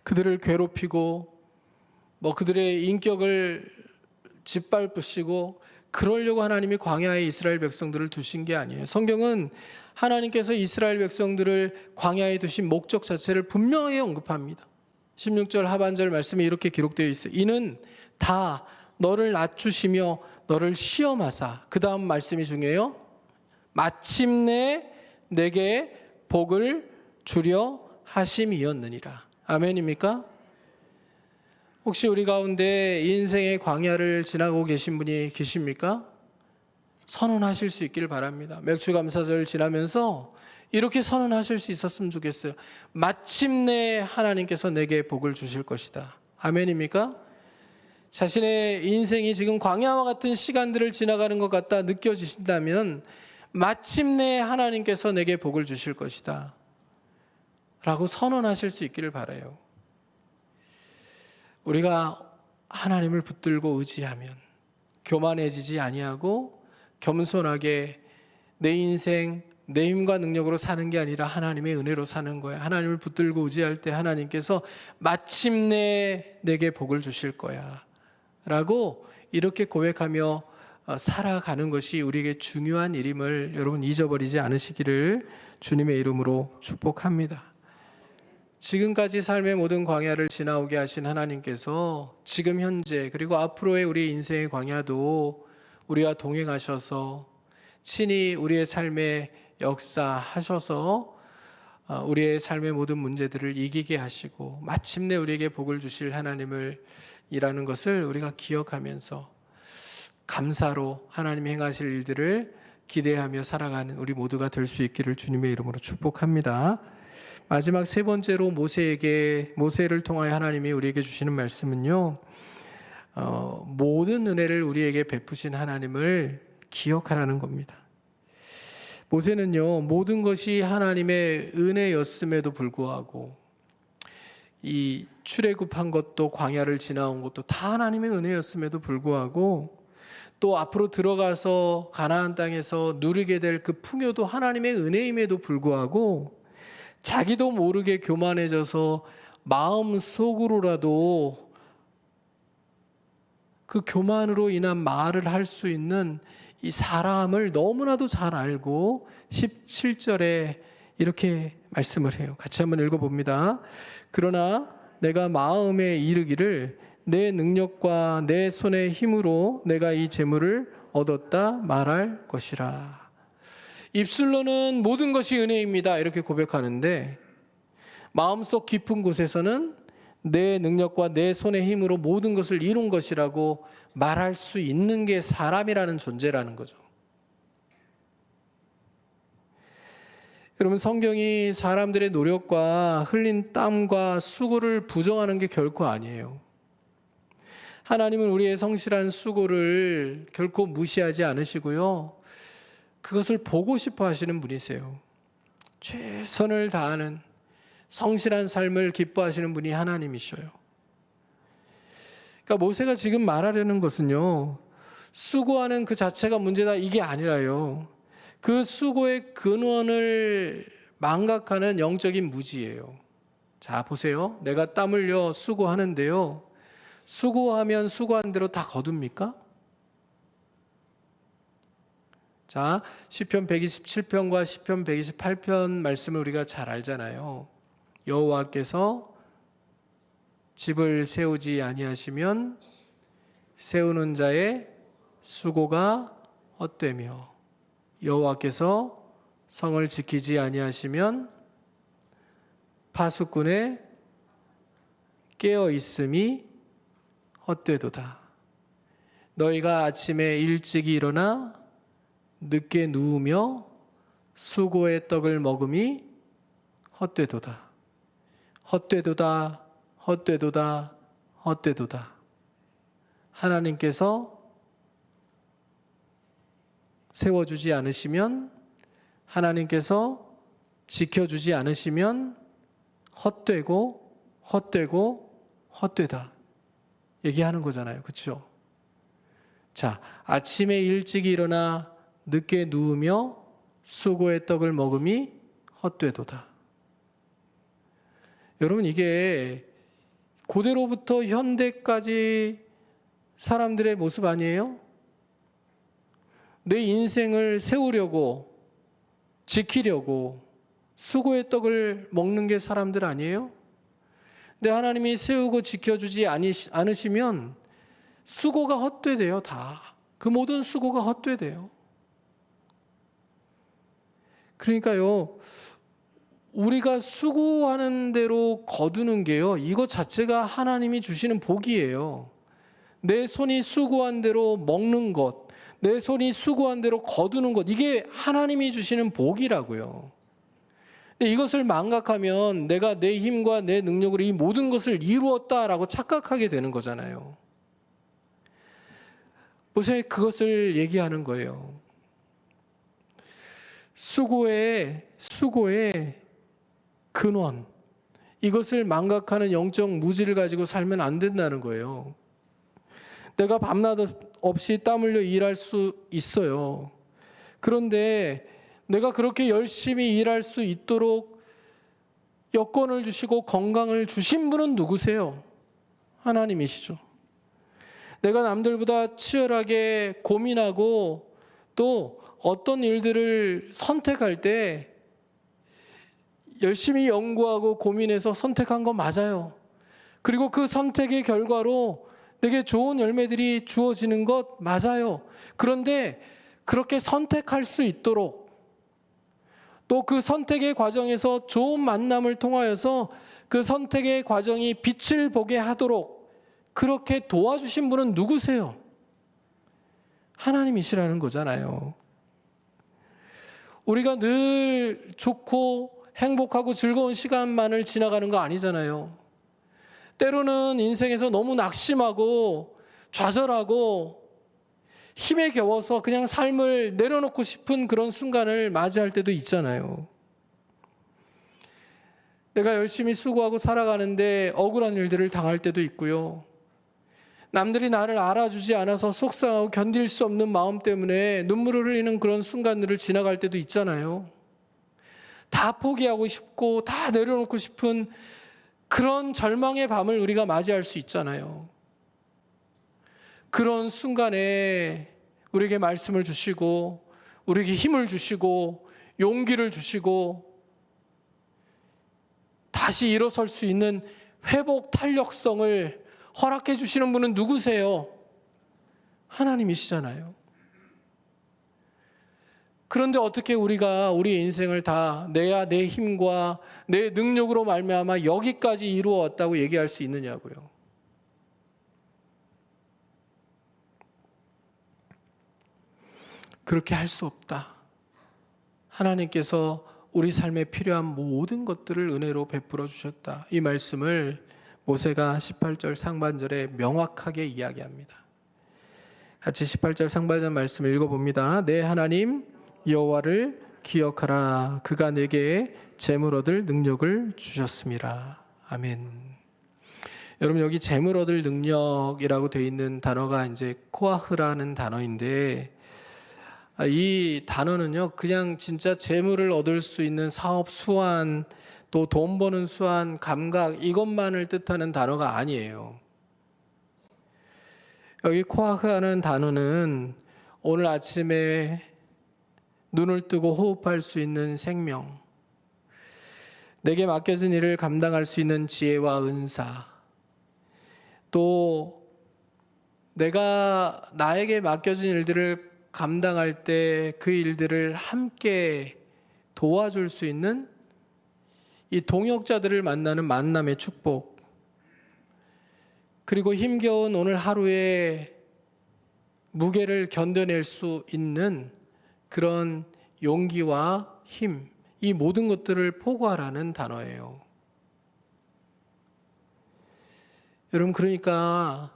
Speaker 1: 그들을 괴롭히고 그들의 인격을 짓밟으시고 그러려고 하나님이 광야에 이스라엘 백성들을 두신 게 아니에요. 성경은 하나님께서 이스라엘 백성들을 광야에 두신 목적 자체를 분명하게 언급합니다. 16절 하반절 말씀에 이렇게 기록되어 있어요. 이는 다 너를 낮추시며 너를 시험하사, 그 다음 말씀이 중요해요. 마침내 내게 복을 주려 하심이었느니라. 아멘입니까? 혹시 우리 가운데 인생의 광야를 지나고 계신 분이 계십니까? 선언하실 수 있기를 바랍니다. 맥주감사절 지나면서 이렇게 선언하실 수 있었으면 좋겠어요. 마침내 하나님께서 내게 복을 주실 것이다. 아멘입니까? 자신의 인생이 지금 광야와 같은 시간들을 지나가는 것 같다 느껴지신다면 마침내 하나님께서 내게 복을 주실 것이다 라고 선언하실 수 있기를 바라요. 우리가 하나님을 붙들고 의지하면 교만해지지 아니하고 겸손하게 내 인생 내 힘과 능력으로 사는 게 아니라 하나님의 은혜로 사는 거야. 하나님을 붙들고 의지할 때 하나님께서 마침내 내게 복을 주실 거야 라고 이렇게 고백하며 살아가는 것이 우리에게 중요한 일임을 여러분 잊어버리지 않으시기를 주님의 이름으로 축복합니다. 지금까지 삶의 모든 광야를 지나오게 하신 하나님께서 지금 현재 그리고 앞으로의 우리 인생의 광야도 우리와 동행하셔서 친히 우리의 삶에 역사하셔서 우리의 삶의 모든 문제들을 이기게 하시고 마침내 우리에게 복을 주실 하나님을 이라는 것을 우리가 기억하면서 감사로 하나님이 행하실 일들을 기대하며 살아가는 우리 모두가 될 수 있기를 주님의 이름으로 축복합니다. 마지막 세 번째로 모세를 통하여 하나님이 우리에게 주시는 말씀은요, 모든 은혜를 우리에게 베푸신 하나님을 기억하라는 겁니다. 모세는요, 모든 것이 하나님의 은혜였음에도 불구하고 이 출애굽한 것도 광야를 지나온 것도 다 하나님의 은혜였음에도 불구하고 또 앞으로 들어가서 가나안 땅에서 누리게 될 그 풍요도 하나님의 은혜임에도 불구하고 자기도 모르게 교만해져서 마음속으로라도 그 교만으로 인한 말을 할 수 있는 이 사람을 너무나도 잘 알고 17절에 이렇게 말씀을 해요. 같이 한번 읽어봅니다. 그러나 내가 마음에 이르기를 내 능력과 내 손의 힘으로 내가 이 재물을 얻었다 말할 것이라. 입술로는 모든 것이 은혜입니다 이렇게 고백하는데 마음속 깊은 곳에서는 내 능력과 내 손의 힘으로 모든 것을 이룬 것이라고 말할 수 있는 게 사람이라는 존재라는 거죠. 여러분, 성경이 사람들의 노력과 흘린 땀과 수고를 부정하는 게 결코 아니에요. 하나님은 우리의 성실한 수고를 결코 무시하지 않으시고요. 그것을 보고 싶어 하시는 분이세요. 최선을 다하는 성실한 삶을 기뻐하시는 분이 하나님이셔요. 그러니까 모세가 지금 말하려는 것은요, 수고하는 그 자체가 문제다 이게 아니라요, 그 수고의 근원을 망각하는 영적인 무지예요. 자, 보세요. 내가 땀 흘려 수고하는데요, 수고하면 수고한 대로 다 거둡니까? 자, 시편 127편과 시편 128편 말씀을 우리가 잘 알잖아요. 여호와께서 집을 세우지 아니하시면 세우는 자의 수고가 헛되며 여호와께서 성을 지키지 아니하시면 파수꾼의 깨어 있음이 헛되도다. 너희가 아침에 일찍이 일어나 늦게 누우며 수고의 떡을 먹음이 헛되도다. 헛되도다. 헛되도다. 헛되도다. 하나님께서 세워주지 않으시면, 하나님께서 지켜주지 않으시면 헛되고 헛되고 헛되다 얘기하는 거잖아요. 그렇죠? 자, 아침에 일찍 일어나 늦게 누우며 수고의 떡을 먹음이 헛되도다. 여러분, 이게 고대로부터 현대까지 사람들의 모습 아니에요? 내 인생을 세우려고, 지키려고 수고의 떡을 먹는 게 사람들 아니에요? 근데 하나님이 세우고 지켜주지 않으시면 수고가 헛되대요. 다. 그 모든 수고가 헛되대요. 그러니까요, 우리가 수고하는 대로 거두는 게요, 이것 자체가 하나님이 주시는 복이에요. 내 손이 수고한 대로 먹는 것, 내 손이 수고한 대로 거두는 것, 이게 하나님이 주시는 복이라고요. 근데 이것을 망각하면 내가 내 힘과 내 능력으로 이 모든 것을 이루었다라고 착각하게 되는 거잖아요. 보세요, 그것을 얘기하는 거예요. 수고의 근원, 이것을 망각하는 영적 무지를 가지고 살면 안 된다는 거예요. 내가 밤낮 없이 땀 흘려 일할 수 있어요. 그런데 내가 그렇게 열심히 일할 수 있도록 여건을 주시고 건강을 주신 분은 누구세요? 하나님이시죠. 내가 남들보다 치열하게 고민하고 또 어떤 일들을 선택할 때 열심히 연구하고 고민해서 선택한 거 맞아요. 그리고 그 선택의 결과로 내게 좋은 열매들이 주어지는 것 맞아요. 그런데 그렇게 선택할 수 있도록, 또 그 선택의 과정에서 좋은 만남을 통하여서 그 선택의 과정이 빛을 보게 하도록 그렇게 도와주신 분은 누구세요? 하나님이시라는 거잖아요. 우리가 늘 좋고 행복하고 즐거운 시간만을 지나가는 거 아니잖아요. 때로는 인생에서 너무 낙심하고 좌절하고 힘에 겨워서 그냥 삶을 내려놓고 싶은 그런 순간을 맞이할 때도 있잖아요. 내가 열심히 수고하고 살아가는데 억울한 일들을 당할 때도 있고요. 남들이 나를 알아주지 않아서 속상하고 견딜 수 없는 마음 때문에 눈물을 흘리는 그런 순간들을 지나갈 때도 있잖아요. 다 포기하고 싶고 다 내려놓고 싶은 그런 절망의 밤을 우리가 맞이할 수 있잖아요. 그런 순간에 우리에게 말씀을 주시고 우리에게 힘을 주시고 용기를 주시고 다시 일어설 수 있는 회복 탄력성을 허락해 주시는 분은 누구세요? 하나님이시잖아요. 그런데 어떻게 우리가 우리 인생을 다 내 힘과 내 능력으로 말미암아 여기까지 이루어왔다고 얘기할 수 있느냐고요. 그렇게 할 수 없다. 하나님께서 우리 삶에 필요한 모든 것들을 은혜로 베풀어 주셨다. 이 말씀을 모세가 18절 상반절에 명확하게 이야기합니다. 같이 18절 상반절 말씀 읽어봅니다. 내 하나님 여호와를 기억하라. 그가 내게 재물 얻을 능력을 주셨습니다. 아멘. 여러분, 여기 재물 얻을 능력이라고 되어 있는 단어가 이제 코아흐라는 단어인데, 이 단어는요, 그냥 진짜 재물을 얻을 수 있는 사업 수완, 또 돈 버는 수완, 감각, 이것만을 뜻하는 단어가 아니에요. 여기 코아흐라는 단어는 오늘 아침에 눈을 뜨고 호흡할 수 있는 생명, 내게 맡겨진 일을 감당할 수 있는 지혜와 은사, 또 내가 나에게 맡겨진 일들을 감당할 때 그 일들을 함께 도와줄 수 있는 이 동역자들을 만나는 만남의 축복, 그리고 힘겨운 오늘 하루의 무게를 견뎌낼 수 있는 그런 용기와 힘, 이 모든 것들을 포괄하는 단어예요. 여러분, 그러니까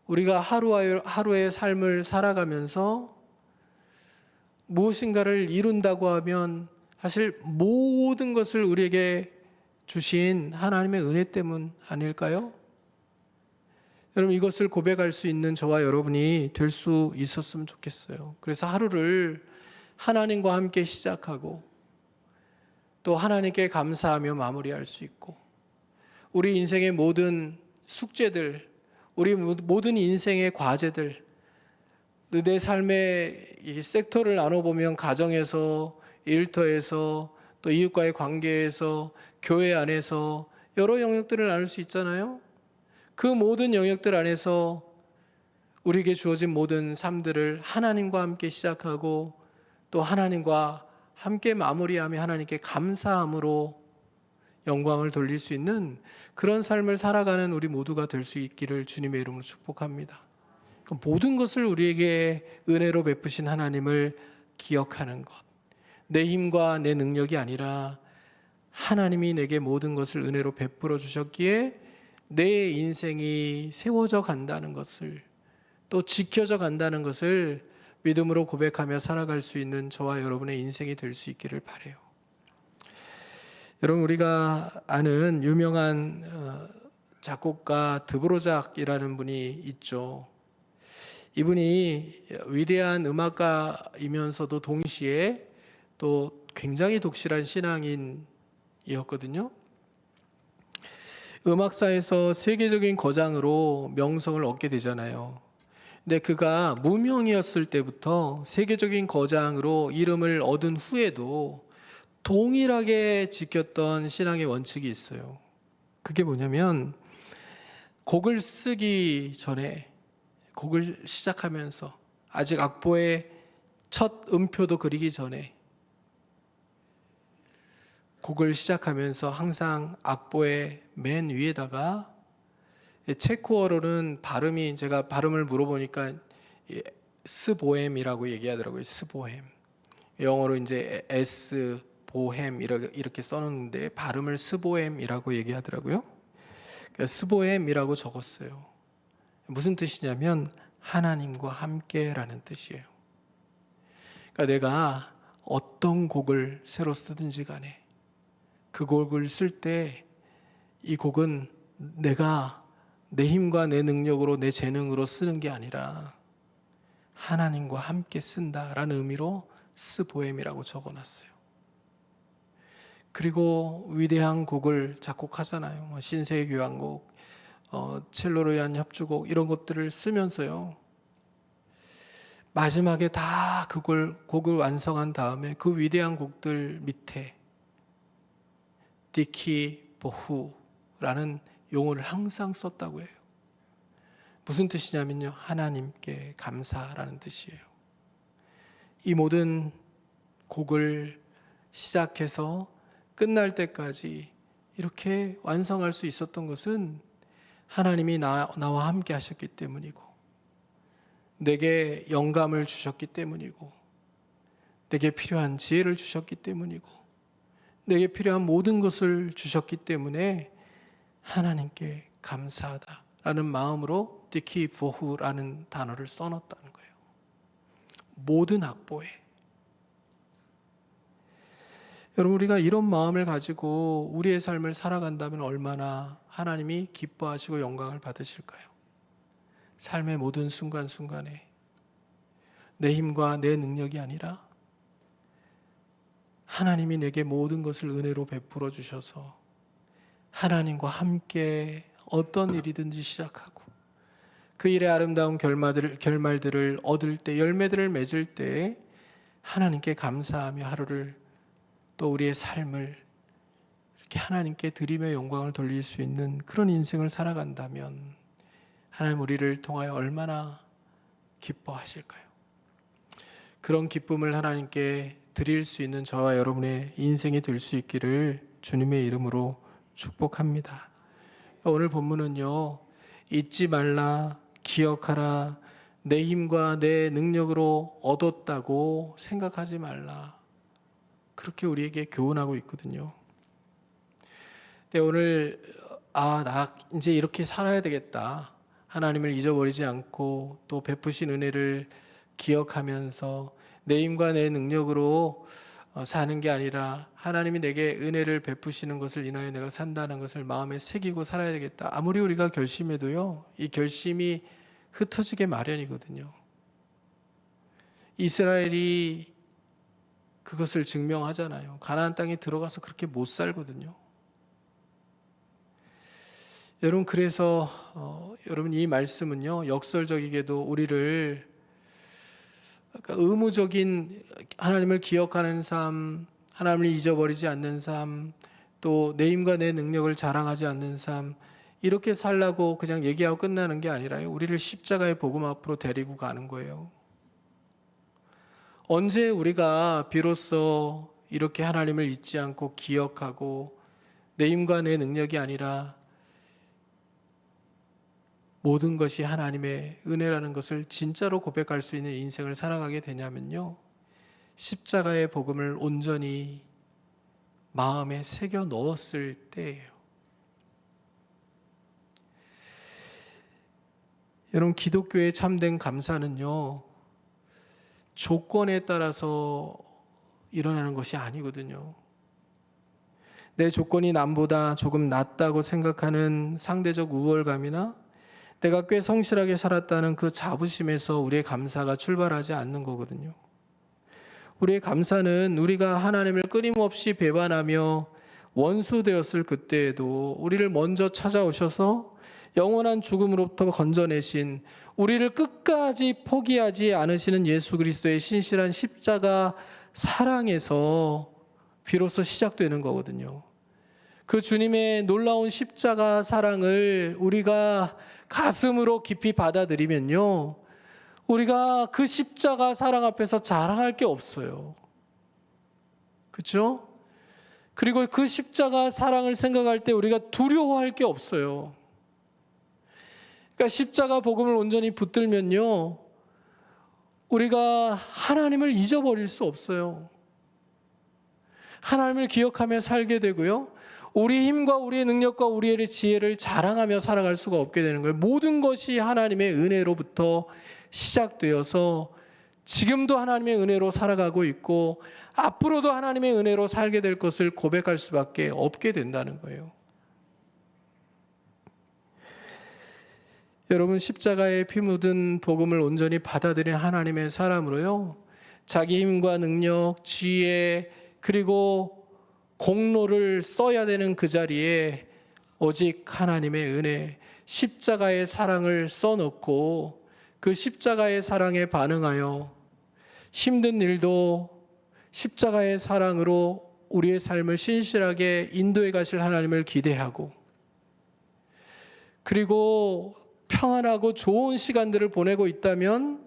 Speaker 1: 우리가 하루의 삶을 살아가면서 무엇인가를 이룬다고 하면 사실 모든 것을 우리에게 주신 하나님의 은혜 때문 아닐까요? 여러분, 이것을 고백할 수 있는 저와 여러분이 될 수 있었으면 좋겠어요. 그래서 하루를 하나님과 함께 시작하고 또 하나님께 감사하며 마무리할 수 있고, 우리 인생의 모든 숙제들, 우리 모든 인생의 과제들, 내 삶의 이 섹터를 나눠보면 가정에서, 일터에서, 또 이웃과의 관계에서, 교회 안에서 여러 영역들을 나눌 수 있잖아요. 그 모든 영역들 안에서 우리에게 주어진 모든 삶들을 하나님과 함께 시작하고 또 하나님과 함께 마무리하며 하나님께 감사함으로 영광을 돌릴 수 있는 그런 삶을 살아가는 우리 모두가 될 수 있기를 주님의 이름으로 축복합니다. 모든 것을 우리에게 은혜로 베푸신 하나님을 기억하는 것, 내 힘과 내 능력이 아니라 하나님이 내게 모든 것을 은혜로 베풀어 주셨기에 내 인생이 세워져 간다는 것을, 또 지켜져 간다는 것을 믿음으로 고백하며 살아갈 수 있는 저와 여러분의 인생이 될 수 있기를 바라요. 여러분, 우리가 아는 유명한 작곡가 드보로작이라는 분이 있죠. 이분이 위대한 음악가이면서도 동시에 또 굉장히 독실한 신앙인이었거든요. 음악사에서 세계적인 거장으로 명성을 얻게 되잖아요. 근데 그가 무명이었을 때부터 세계적인 거장으로 이름을 얻은 후에도 동일하게 지켰던 신앙의 원칙이 있어요. 그게 뭐냐면, 곡을 쓰기 전에, 곡을 시작하면서, 아직 악보의 첫 음표도 그리기 전에, 곡을 시작하면서 항상 악보의 맨 위에다가, 체코어로는 발음이, 제가 발음을 물어보니까 스보햄이라고 얘기하더라고요. 스보햄. 영어로 이제 S 보햄 이렇게 써놓는데 발음을 스보햄이라고 얘기하더라고요. 그러니까 스보햄이라고 적었어요. 무슨 뜻이냐면 하나님과 함께라는 뜻이에요. 그러니까 내가 어떤 곡을 새로 쓰든지 간에 그 곡을 쓸 때 이 곡은 내가 내 힘과 내 능력으로, 내 재능으로 쓰는 게 아니라 하나님과 함께 쓴다라는 의미로 스보햄이라고 적어놨어요. 그리고 위대한 곡을 작곡하잖아요. 신세계 교향곡, 첼로로 위한 협주곡, 이런 것들을 쓰면서요, 마지막에 다 곡을 완성한 다음에 그 위대한 곡들 밑에 디키 보후라는 용어를 항상 썼다고 해요. 무슨 뜻이냐면요, 하나님께 감사라는 뜻이에요. 이 모든 곡을 시작해서 끝날 때까지 이렇게 완성할 수 있었던 것은 하나님이 나와 함께 하셨기 때문이고, 내게 영감을 주셨기 때문이고, 내게 필요한 지혜를 주셨기 때문이고, 내게 필요한 모든 것을 주셨기 때문에 하나님께 감사하다라는 마음으로 디키 보후라는 단어를 써놨다는 거예요. 모든 악보에. 여러분, 우리가 이런 마음을 가지고 우리의 삶을 살아간다면 얼마나 하나님이 기뻐하시고 영광을 받으실까요? 삶의 모든 순간순간에 내 힘과 내 능력이 아니라 하나님이 내게 모든 것을 은혜로 베풀어 주셔서 하나님과 함께 어떤 일이든지 시작하고 그 일의 아름다운 결말들을 얻을 때, 열매들을 맺을 때 하나님께 감사하며 하루를, 또 우리의 삶을 이렇게 하나님께 드리며 영광을 돌릴 수 있는 그런 인생을 살아간다면 하나님 우리를 통하여 얼마나 기뻐하실까요? 그런 기쁨을 하나님께 드릴 수 있는 저와 여러분의 인생이 될 수 있기를 주님의 이름으로 축복합니다. 오늘 본문은요, 잊지 말라, 기억하라, 내 힘과 내 능력으로 얻었다고 생각하지 말라, 그렇게 우리에게 교훈하고 있거든요. 근데 오늘 나 이제 이렇게 살아야 되겠다, 하나님을 잊어버리지 않고 또 베푸신 은혜를 기억하면서 내 힘과 내 능력으로 사는 게 아니라 하나님이 내게 은혜를 베푸시는 것을 인하여 내가 산다는 것을 마음에 새기고 살아야 되겠다, 아무리 우리가 결심해도요, 이 결심이 흩어지게 마련이거든요. 이스라엘이 그것을 증명하잖아요. 가나안 땅에 들어가서 그렇게 못 살거든요. 여러분, 그래서 여러분, 이 말씀은요, 역설적이게도 우리를 의무적인 하나님을 기억하는 삶, 하나님을 잊어버리지 않는 삶, 또 내 힘과 내 능력을 자랑하지 않는 삶, 이렇게 살라고 그냥 얘기하고 끝나는 게 아니라요, 우리를 십자가의 복음 앞으로 데리고 가는 거예요. 언제 우리가 비로소 이렇게 하나님을 잊지 않고 기억하고 내 힘과 내 능력이 아니라 모든 것이 하나님의 은혜라는 것을 진짜로 고백할 수 있는 인생을 살아가게 되냐면요, 십자가의 복음을 온전히 마음에 새겨 넣었을 때예요. 여러분, 기독교의 참된 감사는요, 조건에 따라서 일어나는 것이 아니거든요. 내 조건이 남보다 조금 낫다고 생각하는 상대적 우월감이나 내가 꽤 성실하게 살았다는 그 자부심에서 우리의 감사가 출발하지 않는 거거든요. 우리의 감사는 우리가 하나님을 끊임없이 배반하며 원수 되었을 그때에도 우리를 먼저 찾아오셔서 영원한 죽음으로부터 건져내신, 우리를 끝까지 포기하지 않으시는 예수 그리스도의 신실한 십자가 사랑에서 비로소 시작되는 거거든요. 그 주님의 놀라운 십자가 사랑을 우리가 가슴으로 깊이 받아들이면요, 우리가 그 십자가 사랑 앞에서 자랑할 게 없어요. 그렇죠? 그리고 그 십자가 사랑을 생각할 때 우리가 두려워할 게 없어요. 그러니까 십자가 복음을 온전히 붙들면요, 우리가 하나님을 잊어버릴 수 없어요. 하나님을 기억하며 살게 되고요, 우리 힘과 우리의 능력과 우리의 지혜를 자랑하며 살아갈 수가 없게 되는 거예요. 모든 것이 하나님의 은혜로부터 시작되어서 지금도 하나님의 은혜로 살아가고 있고 앞으로도 하나님의 은혜로 살게 될 것을 고백할 수밖에 없게 된다는 거예요. 여러분, 십자가에 피 묻은 복음을 온전히 받아들인 하나님의 사람으로요, 자기 힘과 능력, 지혜, 그리고 공로를 써야 되는 그 자리에 오직 하나님의 은혜, 십자가의 사랑을 써놓고 그 십자가의 사랑에 반응하여 힘든 일도 십자가의 사랑으로 우리의 삶을 신실하게 인도해 가실 하나님을 기대하고, 그리고 평안하고 좋은 시간들을 보내고 있다면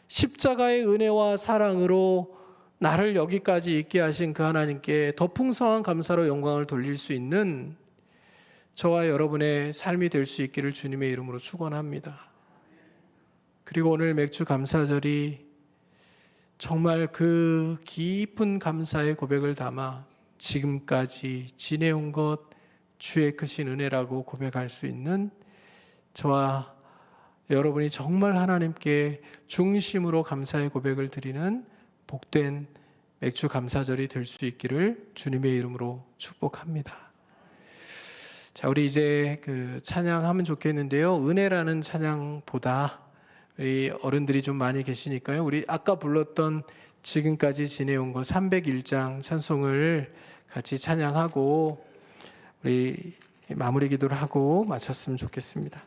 Speaker 1: 십자가의 은혜와 사랑으로 나를 여기까지 있게 하신 그 하나님께 더 풍성한 감사로 영광을 돌릴 수 있는 저와 여러분의 삶이 될 수 있기를 주님의 이름으로 축원합니다. 그리고 오늘 맥주 감사절이 정말 그 깊은 감사의 고백을 담아 지금까지 지내온 것 주의 크신 은혜라고 고백할 수 있는 저와 여러분이 정말 하나님께 중심으로 감사의 고백을 드리는 복된 맥주 감사절이 될 수 있기를 주님의 이름으로 축복합니다. 자, 우리 이제 그 찬양하면 좋겠는데요. 은혜라는 찬양보다 우리 어른들이 좀 많이 계시니까요. 우리 아까 불렀던 지금까지 지내온 것 301장 찬송을 같이 찬양하고 우리 마무리 기도를 하고 마쳤으면 좋겠습니다.